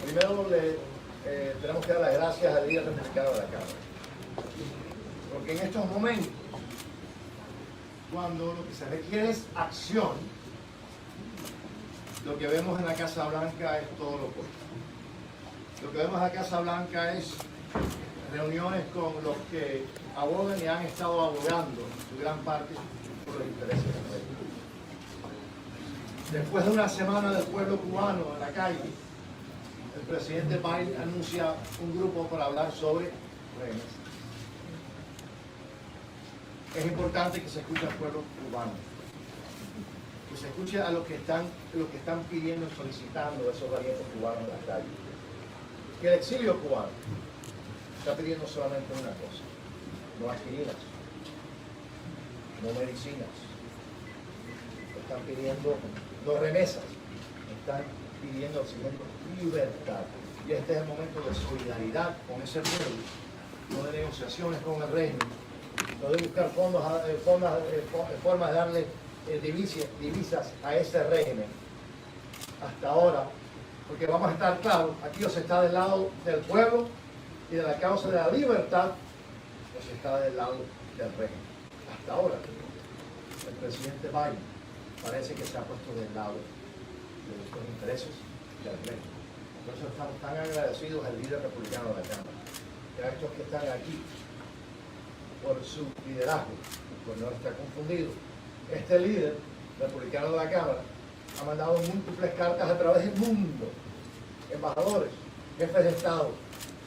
Primero tenemos que dar las gracias al líder republicano de la Cámara. Porque en estos momentos, cuando lo que se requiere es acción, lo que vemos en la Casa Blanca es todo lo opuesto. Lo que vemos en la Casa Blanca es reuniones con los que abogan y han estado abogando, en su gran parte, por los intereses del país. Después de una semana del pueblo cubano en la calle, el presidente Biden anuncia un grupo para hablar sobre rehenes. Es importante que se escuche al pueblo cubano, que se escuche a los que están pidiendo y solicitando esos valientes cubanos en la calle. Que el exilio cubano está pidiendo solamente una cosa: no aspirinas, no medicinas, están pidiendo no remesas, están pidiendo, exigiendo libertad. Y este es el momento de solidaridad con ese pueblo, no de negociaciones con el régimen, no de buscar formas de darle divisas a ese régimen. Hasta ahora, porque vamos a estar claros, aquí o se está del lado del pueblo y de la causa de la libertad, o se está del lado del régimen. Hasta ahora, el presidente Biden parece que se ha puesto del lado de los intereses del régimen. Por eso estamos tan agradecidos al líder republicano de la Cámara, y a estos que están aquí por su liderazgo, por no estar confundido. Este líder republicano de la Cámara ha mandado múltiples cartas a través del mundo, embajadores, jefes de Estado,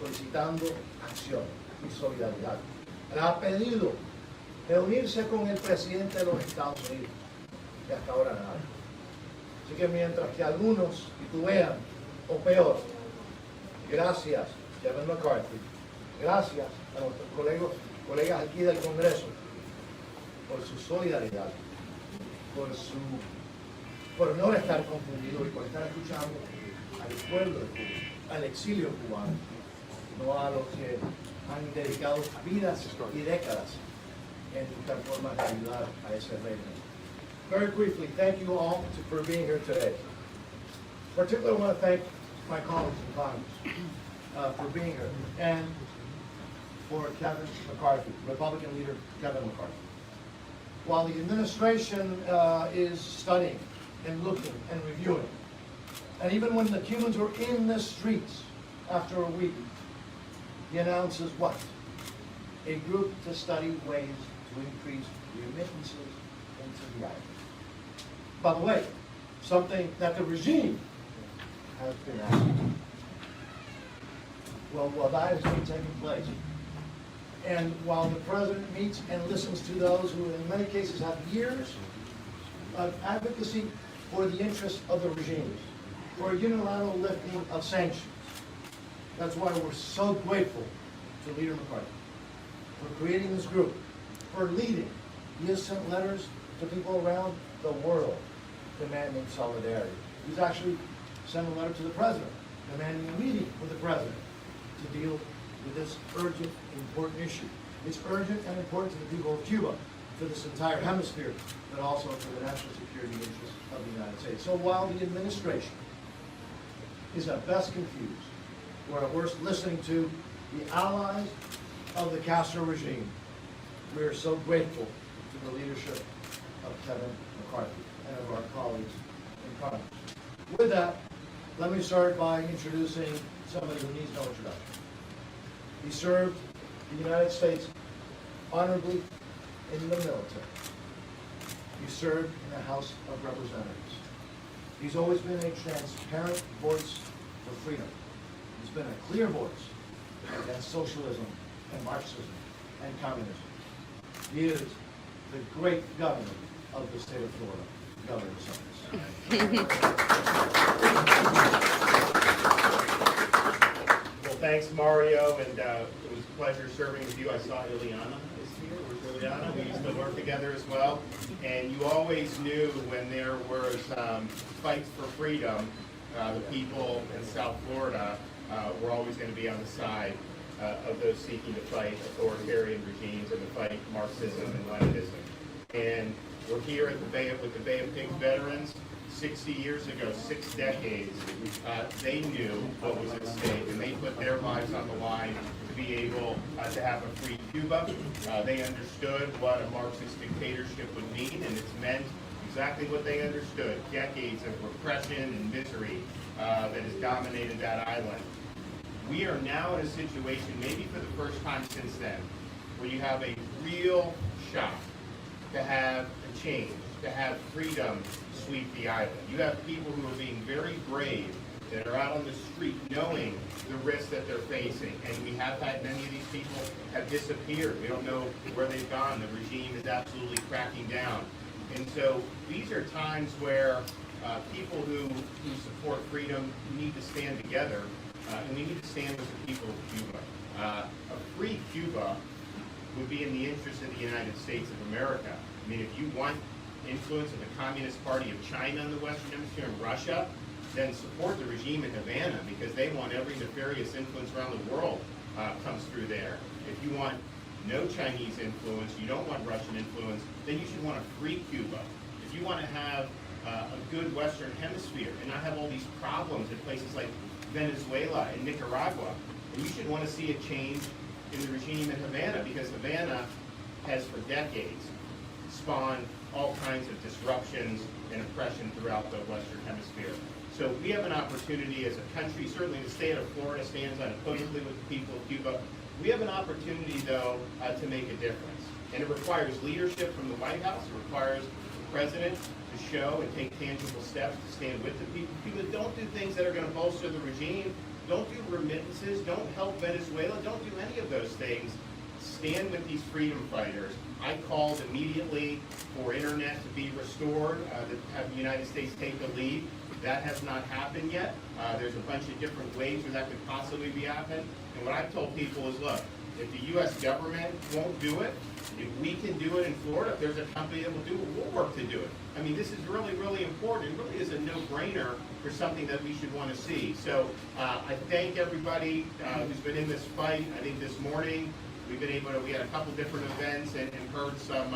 solicitando acción y solidaridad. Le ha pedido reunirse con el presidente de los Estados Unidos, y hasta ahora nada. Así que mientras que algunos titubean, o peor, gracias Kevin McCarthy, gracias a nuestros colegas aquí del Congreso, por su solidaridad, por no estar confundido y por estar escuchando al pueblo de Cuba, al exilio cubano, no a los que han dedicado vidas y décadas en buscar formas de ayudar a ese régimen. Very briefly, thank you all for being here today. Particularly, I want to thank my colleagues in Congress for being here, and for Kevin McCarthy, Republican leader Kevin McCarthy. While the administration is studying and looking and reviewing, and even when the Cubans were in the streets after a week, he announces what? A group to study ways to increase remittances into the island. By the way, something that the regime has been asking. Well, that has been taking place. And while the president meets and listens to those who in many cases have years of advocacy for the interests of the regimes, for a unilateral lifting of sanctions, that's why we're so grateful to Leader McCarthy for creating this group, for leading. He has sent letters to people around the world demanding solidarity. He's actually sent a letter to the president demanding a meeting with the president to deal with this urgent and important issue. It's urgent and important to the people of Cuba, to this entire hemisphere, but also to the national security interests of the United States. So while the administration is at best confused, we're at worst listening to the allies of the Castro regime, we are so grateful to the leadership of Kevin McCarthy and of our colleagues in Congress. With that, let me start by introducing somebody who needs no introduction. He served the United States honorably in the military. He served in the House of Representatives. He's always been a transparent voice for freedom. He's been a clear voice against socialism and Marxism and communism. He is the great governor of the state of Florida, Governor Well, thanks, Mario, and it was a pleasure serving with you. I saw Ileana is here. Where's Ileana? We used to work together as well. And you always knew when there was fights for freedom, the people in South Florida were always going to be on the side of those seeking to fight authoritarian regimes and to fight Marxism and Leninism. And we're here at with the Bay of Pigs veterans 60 years ago, 6 decades, they knew what was at stake, and they put their lives on the line to be able to have a free Cuba. They understood what a Marxist dictatorship would mean, and it's meant exactly what they understood: decades of repression and misery that has dominated that island. We are now in a situation, maybe for the first time since then, where you have a real shot to have a change, to have freedom sweep the island. You have people who are being very brave, that are out on the street knowing the risks that they're facing. And we have had many of these people have disappeared. We don't know where they've gone. The regime is absolutely cracking down. And so these are times where people who support freedom need to stand together, and we need to stand with the people of Cuba. A free Cuba would be in the interest of the United States of America. I mean, if you want influence of the Communist Party of China in the Western Hemisphere and Russia, then support the regime in Havana, because they want every nefarious influence around the world comes through there. If you want no Chinese influence, you don't want Russian influence, then you should want a free Cuba. If you want to have a good Western Hemisphere and not have all these problems in places like Venezuela and Nicaragua, then you should want to see a change in the regime in Havana, because Havana has for decades spawned all kinds of disruptions and oppression throughout the Western Hemisphere. So we have an opportunity as a country, certainly the state of Florida stands unequivocally with the people of Cuba. We have an opportunity, though, to make a difference. And it requires leadership from the White House. It requires the president to show and take tangible steps to stand with the people of Cuba. Don't do things that are going to bolster the regime. Don't do remittances. Don't help Venezuela. Don't do any of those things. Stand with these freedom fighters. I called immediately for internet to be restored, to have the United States take the lead. That has not happened yet. There's a bunch of different ways where that could possibly be happening. And what I've told people is, look, if the U.S. government won't do it, if we can do it in Florida, if there's a company that will do it, we'll work to do it. I mean, this is really, really important. It really is a no-brainer for something that we should want to see. So I thank everybody who's been in this fight. I think this morning we've been able to, we had a couple different events and heard some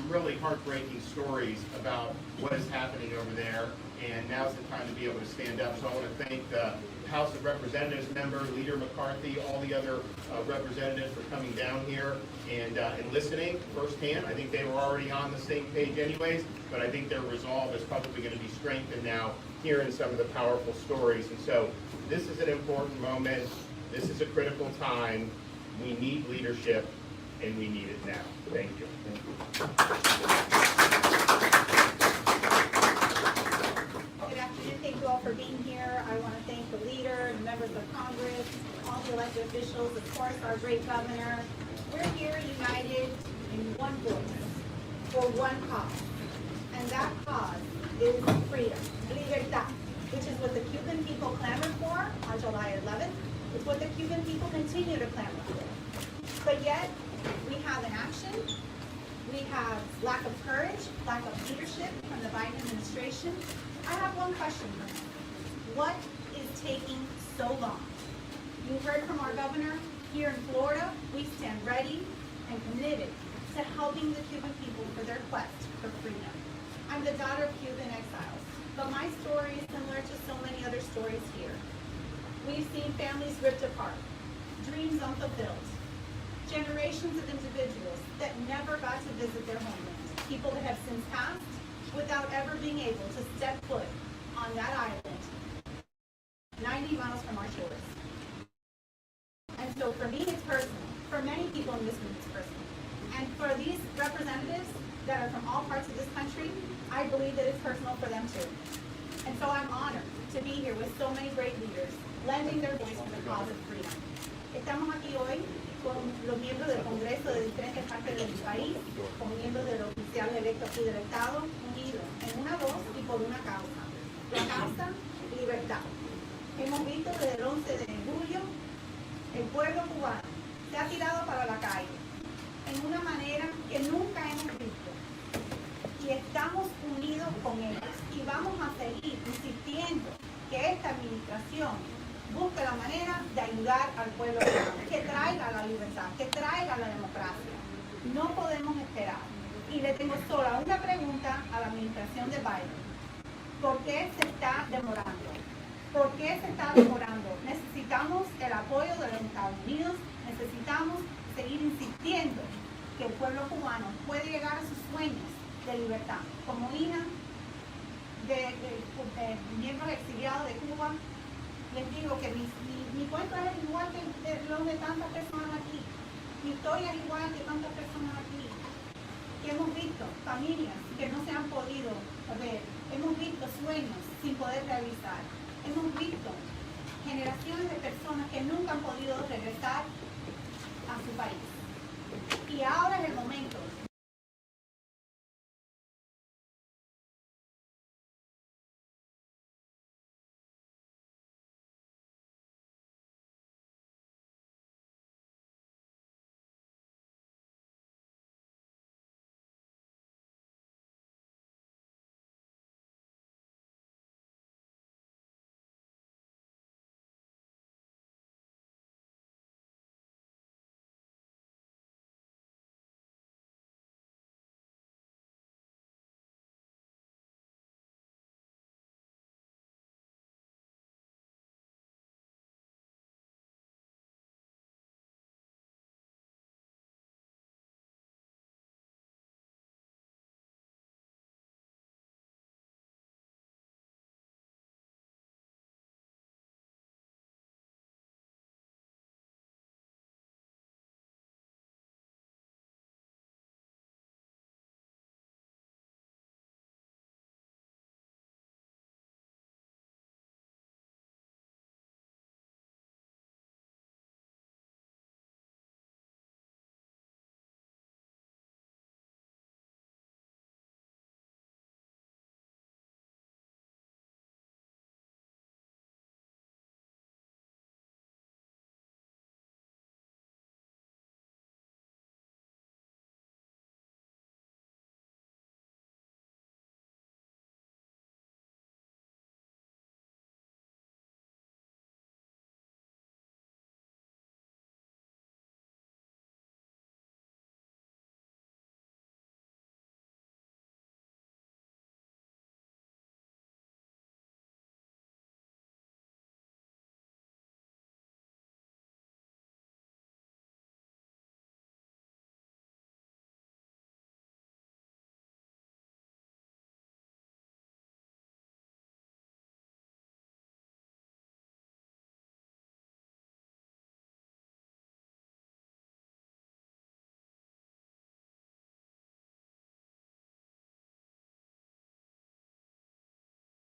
really heartbreaking stories about what is happening over there. And now's the time to be able to stand up. So I want to thank the House of Representatives member, Leader McCarthy, all the other representatives for coming down here and listening firsthand. I think they were already on the same page anyways, but I think their resolve is probably going to be strengthened now hearing some of the powerful stories. And so this is an important moment. This is a critical time. We need leadership, and we need it now. Thank you. Good afternoon. Thank you all for being here. I want to thank the leader, the members of Congress, all the elected officials, of course, our great governor. We're here united in one voice for one cause, and that cause is freedom, libertad, which is what the Cuban people clamored for on July 11th. It's what the Cuban people continue to clamor for. But yet, we have inaction, we have lack of courage, lack of leadership from the Biden administration. I have one question for you. What is taking so long? You heard from our governor. Here in Florida, we stand ready and committed to helping the Cuban people for their quest for freedom. I'm the daughter of Cuban exiles, but my story is similar to so many other stories here. We've seen families ripped apart, dreams unfulfilled, generations of individuals that never got to visit their homeland, people that have since passed without ever being able to step foot on that island 90 miles from our shores. And so for me, it's personal. For many people in this room, it's personal. And for these representatives that are from all parts of this country, I believe that it's personal for them too. And so I'm honored to be here with so many great leaders, lending their voice to the cause of freedom. Estamos aquí hoy con los miembros del Congreso de diferentes partes del país, con miembros de los oficiales electos aquí del Estado, unidos en una voz y por una causa. La causa, libertad. Hemos visto desde el 11 de julio, el pueblo cubano se ha tirado para la calle en una manera que nunca hemos visto. Y estamos unidos con ellos. Y vamos a seguir insistiendo que esta administración busque la manera de ayudar al pueblo cubano, que traiga la libertad, que traiga la democracia. No podemos esperar. Y le tengo sola una pregunta a la administración de Biden. ¿Por qué se está demorando? ¿Por qué se está demorando? Necesitamos el apoyo de los Estados Unidos, necesitamos seguir insistiendo que el pueblo cubano puede llegar a sus sueños de libertad. Como hija de miembros exiliados de Cuba, les digo que mi cuento es igual que los de tantas personas aquí. Mi historia es igual que tantas personas aquí. Que hemos visto familias que no se han podido ver. Hemos visto sueños sin poder realizar. Hemos visto generaciones de personas que nunca han podido regresar a su país. Y ahora es el momento